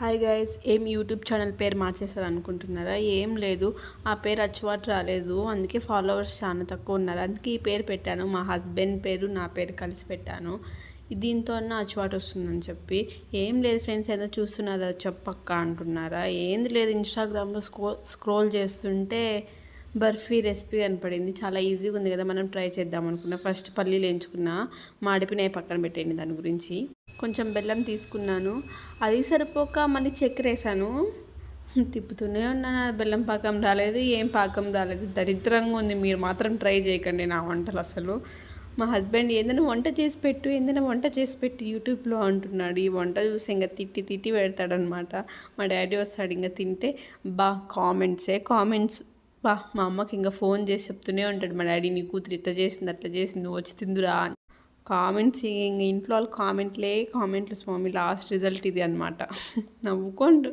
Hi guys, ఏం YouTube channel పేరు మార్చేసారు అనుకుంటున్నారా? ఏం లేదు, ఆ పేరు అచ్చువాటు రాలేదు, అందుకే ఫాలోవర్స్ చాలా తక్కువ ఉన్నారు. అందుకే ఈ పేరు పెట్టాను. మా హస్బెండ్ పేరు నా పేరు కలిసి పెట్టాను. దీంతో అచ్చువాటు వస్తుందని చెప్పి. ఏం లేదు ఫ్రెండ్స్, ఏదో చూస్తున్నారా చెప్పక్క అంటున్నారా? ఏంది లేదు, ఇన్స్టాగ్రామ్లో స్క్రోల్ చేస్తుంటే బర్ఫీ రెసిపీ కనపడింది. చాలా ఈజీగా ఉంది కదా, మనం ట్రై చేద్దాం అనుకున్నా. ఫస్ట్ పల్లీలు వేయించుకున్నా, మాడిపోయినాయి పక్కన పెట్టండి. దాని గురించి కొంచెం బెల్లం తీసుకున్నాను, అది సరిపోక మళ్ళీ చక్కెర వేసాను. తిప్పుతూనే ఉన్నాను, బెల్లం పాకం రాలేదు, ఏం పాకం రాలేదు. దరిద్రంగా ఉంది. మీరు మాత్రం ట్రై చేయకండి నా వంటలు అసలు. మా హస్బెండ్ ఏదైనా వంట చేసి పెట్టు, ఏదైనా వంట చేసి పెట్టు యూట్యూబ్లో అంటున్నాడు. ఈ వంట చూసి ఇంకా తిట్టి పెడతాడనమాట. మా డాడీ వస్తాడు, ఇంకా తింటే కామెంట్స్ మా అమ్మకి ఇంకా ఫోన్ చేసి చెప్తూనే ఉంటాడు మా డాడీ, నీ కూతురు ఇట్లా చేసింది అట్లా చేసింది, వచ్చి తిందురా. కామెంట్స్ ఇంక ఇంట్లో వాళ్ళు కామెంట్లు స్వామి, లాస్ట్ రిజల్ట్ ఇది అనమాట. నవ్వుకోండు.